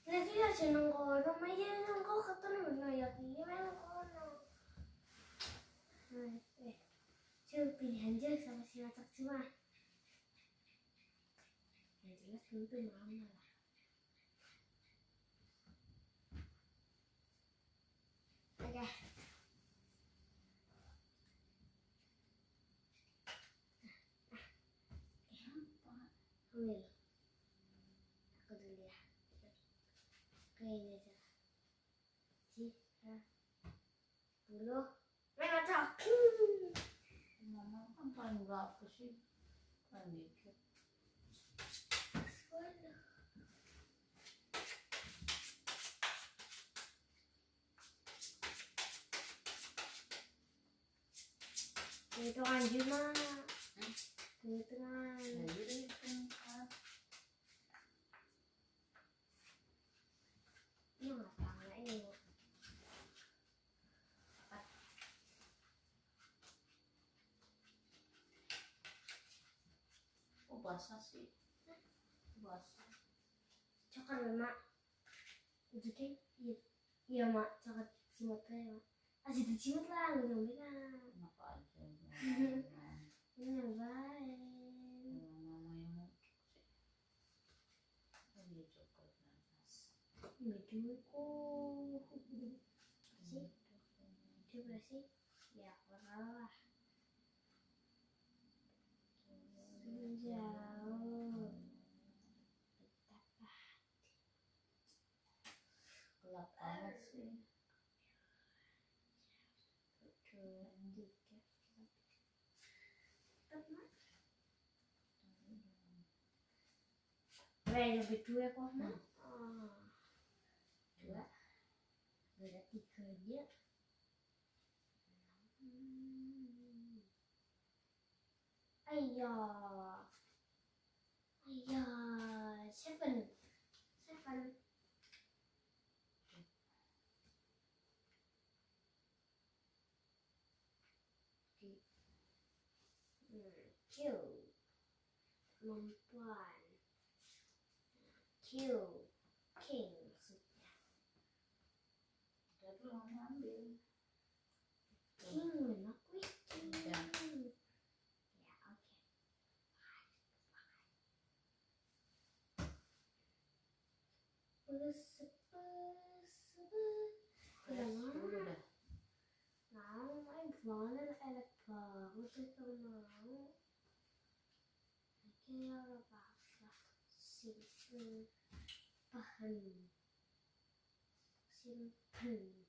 Nanti seneng kono, maya nang kok ketemu ya iki memang kono. Coba pilihan aja sama si Macak cuma. Yang jelas tentu mama lah. Oke. Ambil. Aku dulu ya. Kayaknya aja. Dulu. Macak. Mama kan paling berapa sih? Paling dikit. Itu anjir mah. Itu kan. Ini ngapain ini? Oh basah sih. Basah. Coklat mak. Itu kan? Iya mak. Coklat cimut ya mak. Asyik dicimut lah, lu nyampe kan. Enak aja. Ini yang baik. Mama yang mau sih. Oh iya coklat nanas. Ini duitku. Sih. Coba sih. Ya kalah. Jauh. Gelap banget sih. Lebih dua kok mah. Dua. Ada tiga dia. Ayah. Seven. Q. Perempuan. Q. King maksudnya. Jadi mama ambil. King mana kuih king. Ya oke. Gimana enak banget itu mau. Akhirnya apa? Simpen.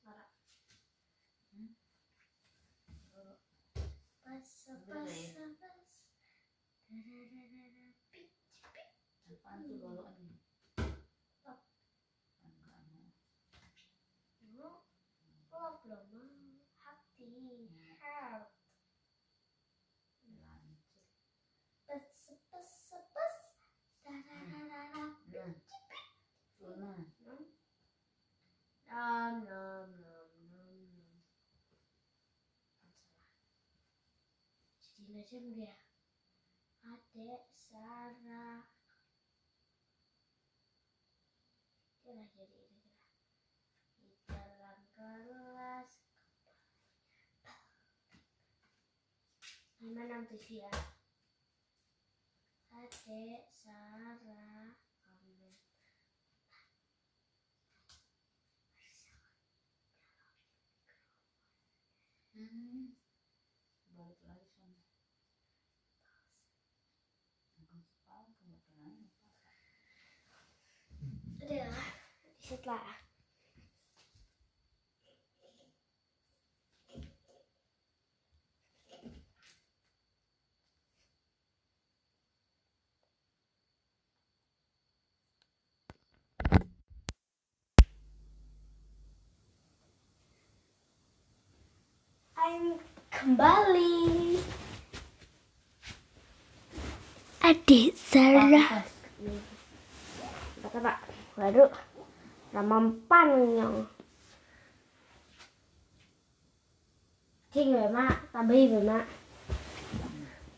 Marah. Pas. Apaan tuh golok ini? Belum hati heart Lanjut. pes jadi macam dia adek Sarah itulah jadi ini di dalam kelas gimana tuh sih ya adek Sarah Balik lagi sana. udah setelah kembali adik Sarah kata baru ramampannya cing ya mak tambahin ya mak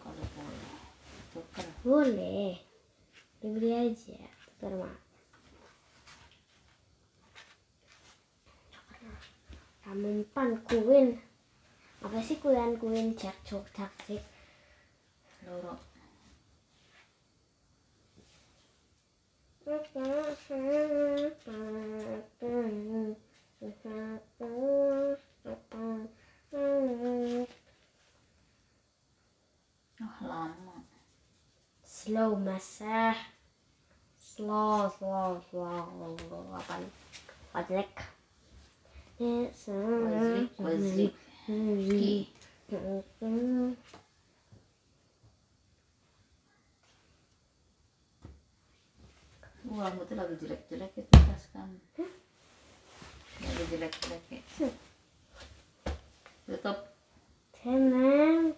Kalau boleh suka Boleh. Dibeli aja. Terima. Ramempan kuin. Apa sih kuin cak cik. Loro. Lama. Slow masa. Slow. Apa? Wajlek. Wazlik. Ki. Rambutnya lagi jelek-jelek itu tas kamu. Lagi jelek-jelek ya. Tutup. Tenang.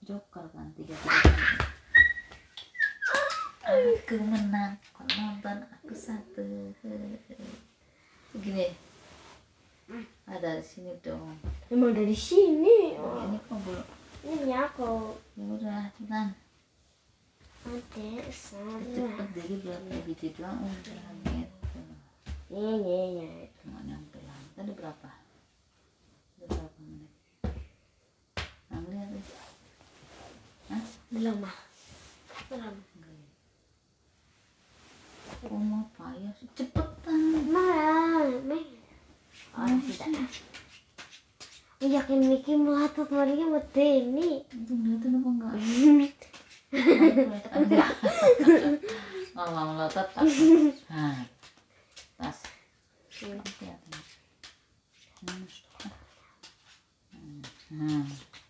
Joker kan 3. Aku menang, kau nonton aku 1. Begini. Ada di sini dong. Emang dari sini. Ini kok belum. Ini aku. Ya udah, cepetan. Ada sana. Cepet jadi berapa gitu doang udah gitu. Iya. Nggak nyampe lama. Tadi berapa? Udah berapa menit? Ambil ya tuh. Hah? Belum mah. Belum. Enggak ya. Oh mau payah sih. Cepetan. Mana? Oh tidak. Yakin Miki melatut marinya mati ini. Itu ngeliatin apa enggak? Ngomong lo tetap. Nah, tas.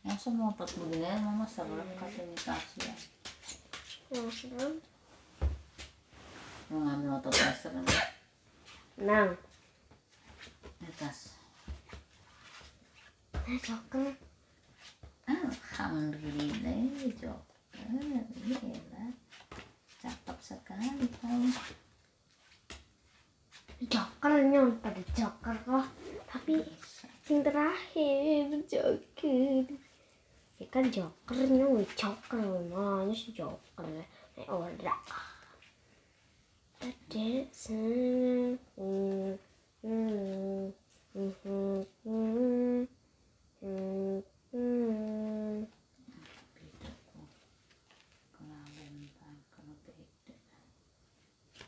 Masa mau otot begini ya, mama serem kasih ya. Mau ngambil otot laser nih. Nang. Ini tas. Joker. Alhamdulillah, Joker. Gila. Cakep sekali kau. Jokernya pada Joker kok. Tapi yang terakhir Joker. Ya kan Jokernya Joker. Mana sih Joker? Ora. Ada sana.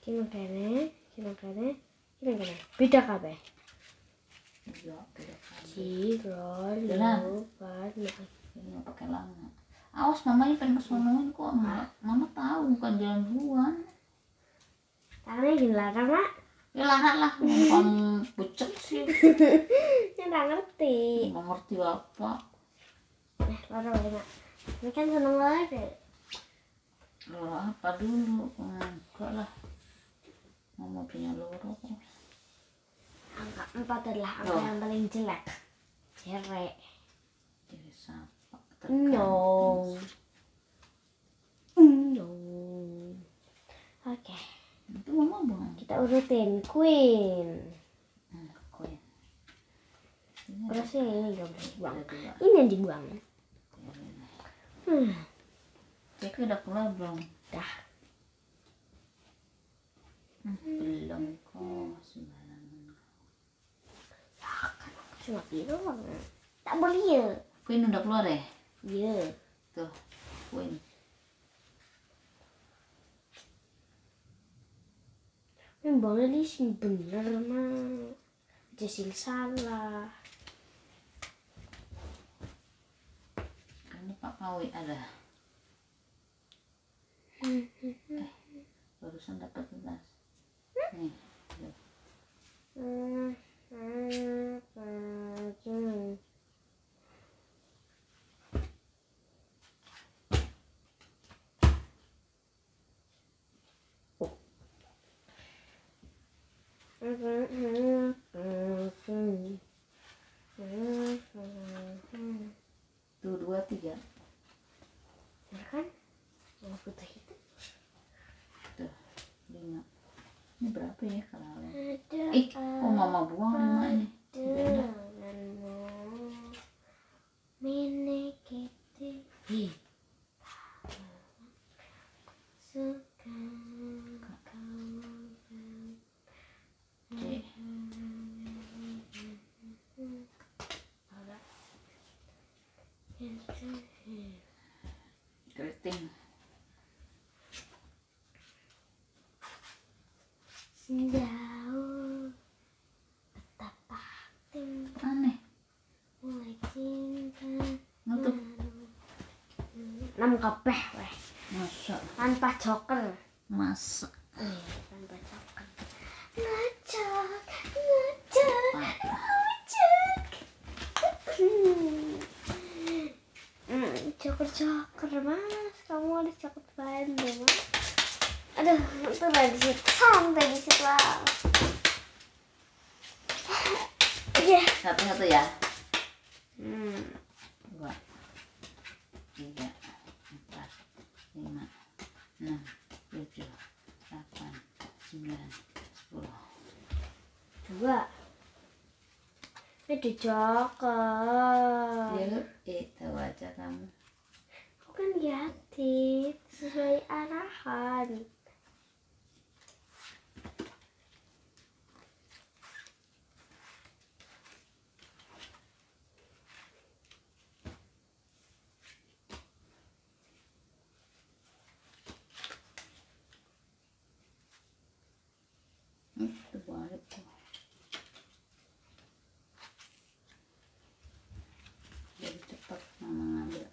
Kira-kira beda kabeh. Iya, beda kali. Ciro, Benar. lupa. Ini nggak pakai lama. Awas mamanya pengen kesonoin kok. Mama tahu bukan jalan duluan. Tangannya gini larang, Mak. Ya lahat lah, kamu pucet sih. Ya nggak ngerti. Nggak ngerti apa. Loro ya, Mak. Ini kan seneng lari. Loro apa dulu? Enggak lah. Mama punya loro kok. Angka 4 adalah angka yang paling jelek. Cerek. Jadi siapa? No. Oke. Itu mama buang. Kita urutin Queen. Koin. Terus ini gak boleh dibuang. Ada 2. Ini yang dibuang. Cek udah keluar belum? Dah. Belum kok sembarangan. Cuma bilang. Tak boleh ya. Koin udah keluar ya? Ya. Tuh, koin. Memangnya di sini bener mah. Jasil salah. Ini Pak Kawi ada. Barusan dapat 11. Nih. Tuh 2, 3. Bener kan? Yang putih itu. Tuh 5. Ini berapa ya kalau? Ada. Oh mama buang 5 ini. Beda. Menekete. ting. Sejauh betapa Aneh. mulai cinta Nutup. 6 kabeh weh Masa. tanpa joker. Masa. Tanpa joker. Ngajak, ngajak, Apa? ngajak. Joker mas, kamu ada joker bandu mas. Aduh, itu lah di situ, santai di situ lah. Iya. Satu-satu ya. 2, 3, 4, 5, 6, 7, 8, 9, 10. 2. Itu joker. Ya lu, tahu aja kamu. Aku kan liatin sesuai arahan. Terbalik tuh. Jadi cepat mama ngambil.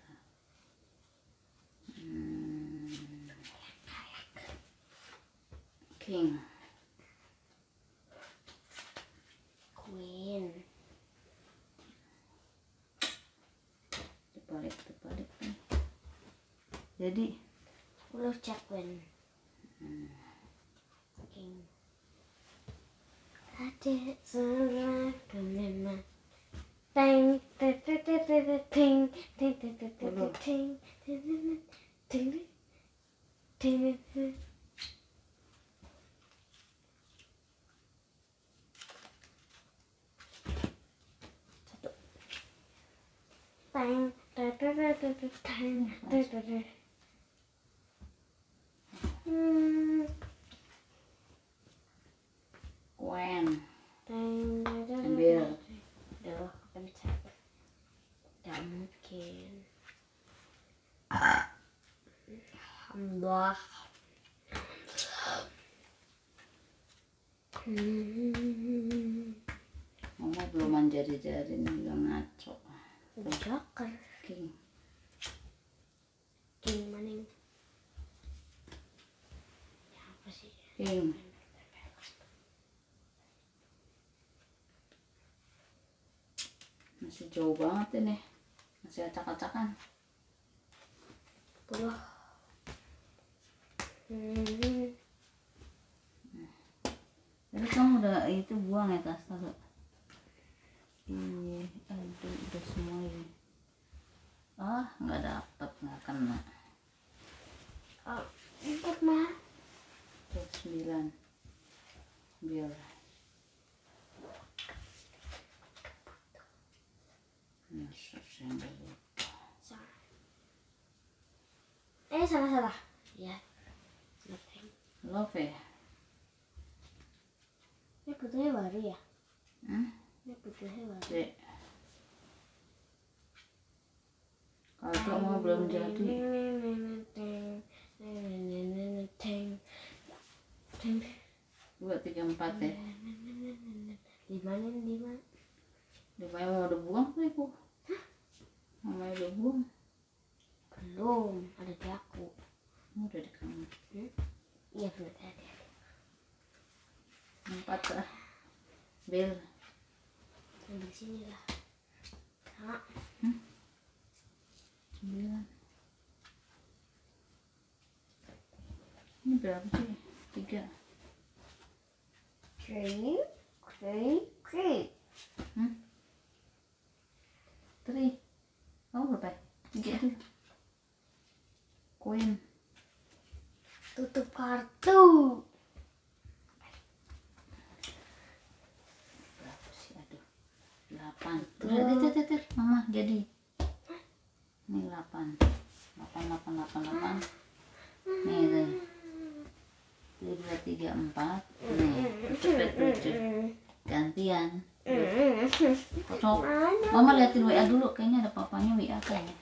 King. Queen. Terbalik nih. Jadi Udah cek Queen. King. Adik seragam memang. Teng teng teng teng teng teng teng teng teng teng teng teng teng. Satu. Teng teng teng teng teng teng teng teng. Gwen. Teng teng teng. Ambil. Aduh, gak bisa. Gak mungkin. Alhamdulillah. Mama belum manjari-jari nih, udah ngaco. Joker. King. King mana ini? Ya, apa sih? King. Masih jauh banget ini. Masih acak-acakan. 10. Jadi kamu udah itu buang ya tas taruh. Iya, aduh udah semua ini. Ah, nggak dapet, nggak kena. Oh, ikut mah. 9. Biar. Salah. Ya. Love ya? Ini putihnya baru ya? Ini putihnya baru. Dek. Kalau kamu belum jadi. 2, 3, 4 ya? 5. 5 yang mau udah buang tuh ibu. Mama udah buang. Belum, ada di aku. Udah di kamu. Iya bener ada. 4 lah. Bil. Ambil sini lah. Kak. 9. Ini berapa sih? 3. Cream. 3. Kamu berapa? 3 tuh. Queen. Tutup kartu. Berapa sih? Aduh. 8. Tuh, Mama jadi. Ini 8. 8. Nih tuh. 2, 3, 4. Nih, cepet 7. Gantian. Kocok. Mama liatin WA dulu, kayaknya ada papanya WA kayaknya.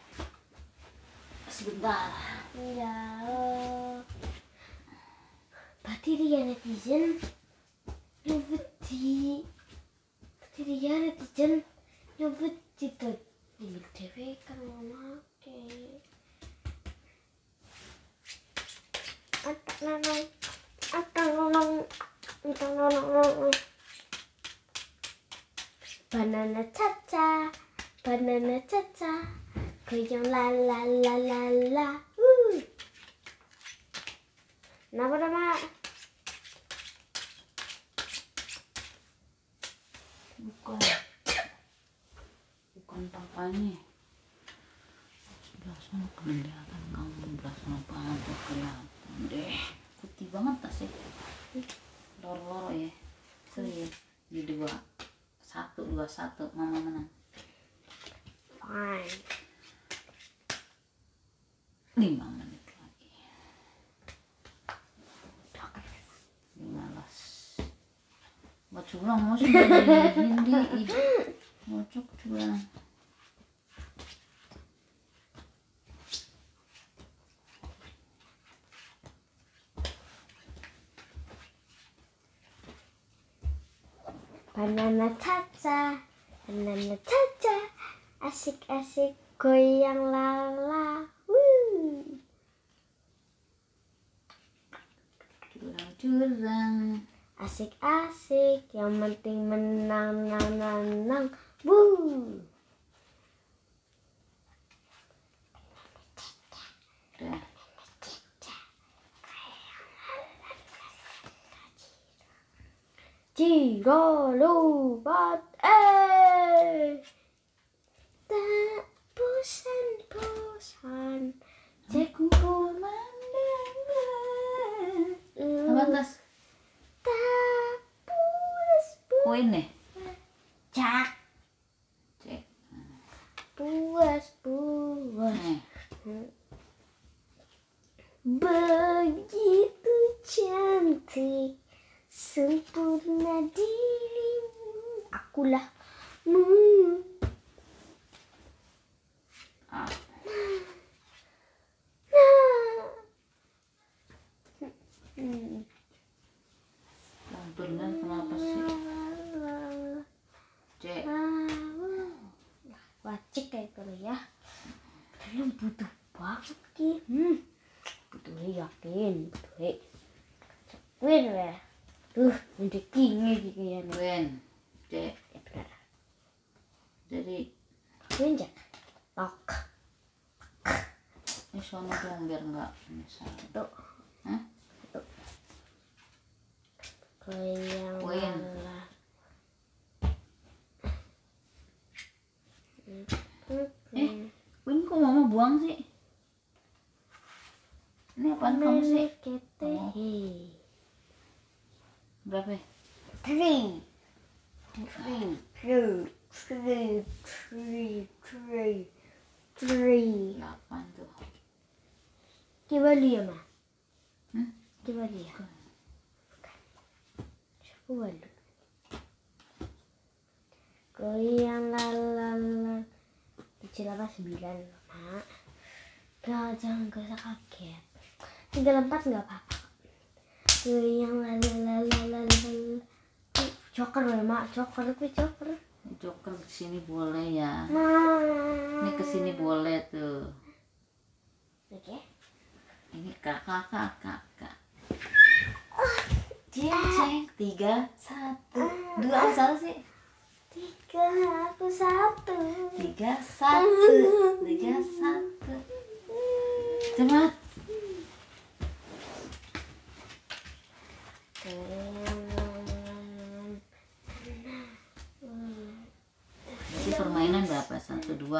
sebentar. Ya. Berarti dia netizen nyebut di. Berarti dia netizen nyebut di TV kan mama ke. Banana caca, goyang la la la la la. Nama. Bukan papanya. Sebelah sana kelihatan kamu, sebelah sana papa kelihatan deh. Putih banget tasnya. Loro-loro ya. Serius. Di 2-1 mama menang. Fine. 5 menit lagi. 15. Mau curang mau sih dari Hindi. Ngocok curang. Banana caca, asik-asik goyang lala. Curang. Asik-asik, yang penting menang, nang. Udah. Jika lupa tak bosan Aku pemandangan. Apa tas? tak puas Koin nih. cak Cek. puas Nih. begitu cantik sempurna dirimu, akulah Ah. Yang bener kenapa sih? Cek. wajib kayak gitu ya. Kalian butuh banget ki. Butuh yakin, butuh. Win ya. Tuh, mendekingi gitu ya. Win. Cek. Ya benar. Jadi Win jak. Tok. ini sono dong biar nggak misal. Tuh. Hah? Tuh. Goyang Win. lala. Win kok mama buang sih? Ini apaan kamu sih? Oh. Berapa? 3. 8 tuh. Kembali ya, Ma? Hmm? Kembali ya? Kembali. Goyang lala. Kecil apa 9, Mak? Jangan gak usah kaget. 3 4 nggak apa-apa. Goyang lala. Joker ya, Mak. Joker. Joker kesini boleh ya. Nah. Ini kesini boleh tuh. Oke. Ini kakak. Ceng 3 1 2 salah sih. 3 aku 1. 3 1 cepat. Jadi permainan berapa? 1 2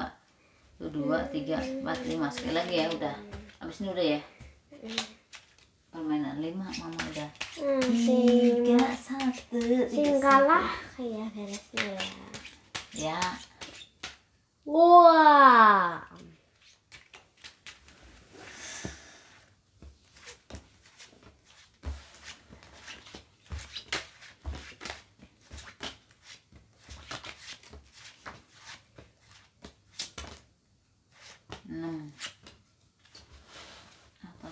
3 4 5 sekali lagi ya udah. Habis ini udah ya. Permainan 5 mama udah. 3 1 Sing kalah kayak beresnya ya. Ya. Wah.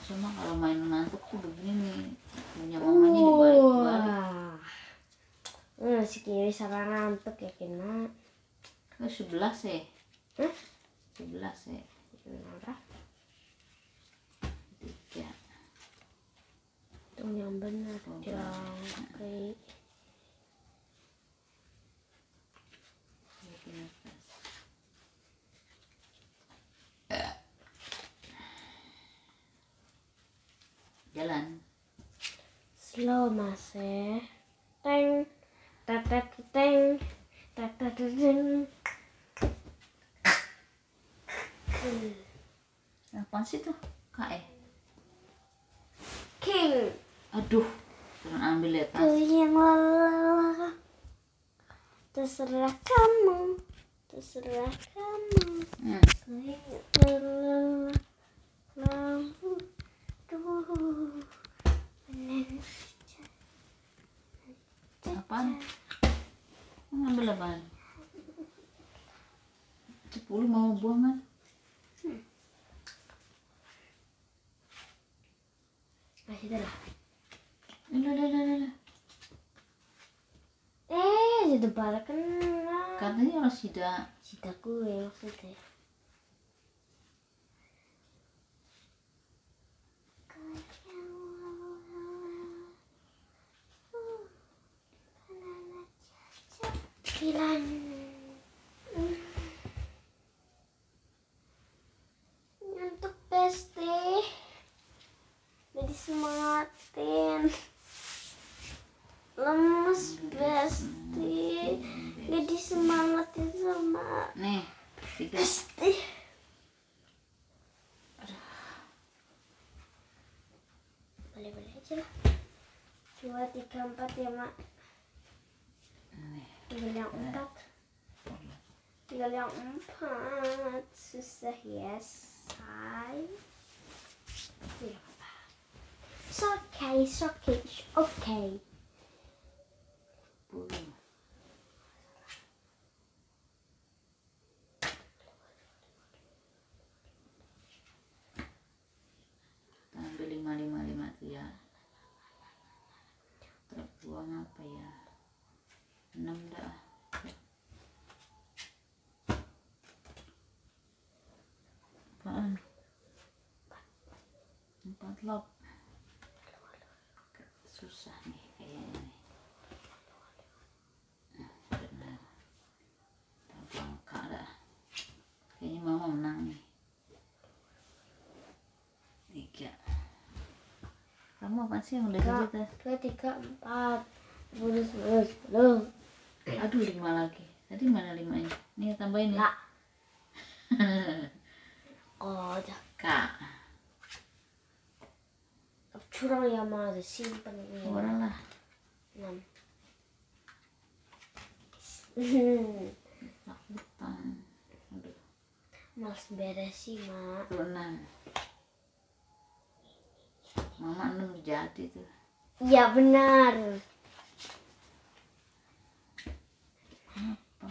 Cuma kalau main ngantuk tuh begini nih, punya mamanya dibalik-balik. Si kiri sama ngantuk ya kena. 11 ya? 11 ya? Kenapa? 3. Itu yang benar dong. Oke. Jalan. Slow mas teng tetet teng tetet teng. Apaan sih tuh? KE? King. Aduh, jangan ambil ya tas. Ku yang lelah. Terserah kamu. Terserah kamu. Ku yang lelah. Lampu. Duh. Apaan? Ngambil apaan? 10 mau buang kan? Masih ada lah. Udah. Jadi balik kena. Katanya harus tidak. Cita gue maksudnya. Hilang. Ngantuk besti. Jadi semangatin. Lemes besti. Jadi semangatin sama Nih, 3. besti. Boleh-boleh aja lah. 2, 3, 4 ya mak. Nih. Tinggal yang 4. Tinggal yang 4. Susah ya say. Tidak apa-apa. It's okay. 10. Ambil 5 tuh ya. Terbuang apa ya? 6 dah. Apaan? 4 lop. Susah nih kayaknya nih. Benar. Terbuang kak dah. Kayaknya mama menang nih. 3. Kamu apa sih yang udah gitu? 2, 3, 4. 10. Aduh 5 lagi. Tadi mana 5-nya? Nih tambahin ya. Oh, udah. Kak. Curang ya mah ada simpen ini. Orang lah. 6. Takutan. Aduh. Males beres sih mak. Tuh 6. Mama 6 jadi tuh. Iya benar. Apa?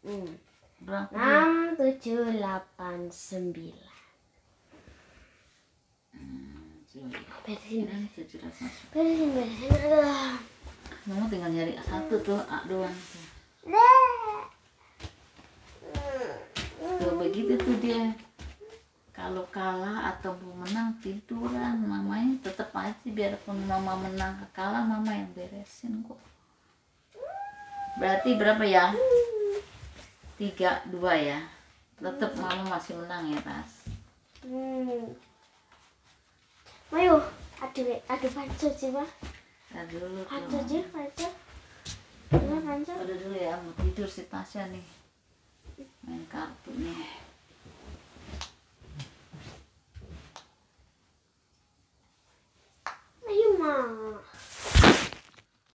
Hmm. Berapa? 6, 7, 8, 9. Beresin. 700. Beresin. Aduh. Mama tinggal nyari 1 tuh, A doang tuh. Tuh begitu tuh dia. Kalau kalah atau menang tiduran, mamanya tetap aja biarpun mama menang kalah mama yang beresin kok. Berarti berapa ya? 3-2 ya. Tetap mama masih menang ya Tas. Ayo, adu panco sih mah. Dulu Panco tuh. aja, panco. Iya panco. Udah dulu ya, mau tidur si Tasya nih. Main kartu nih. Ayo mah.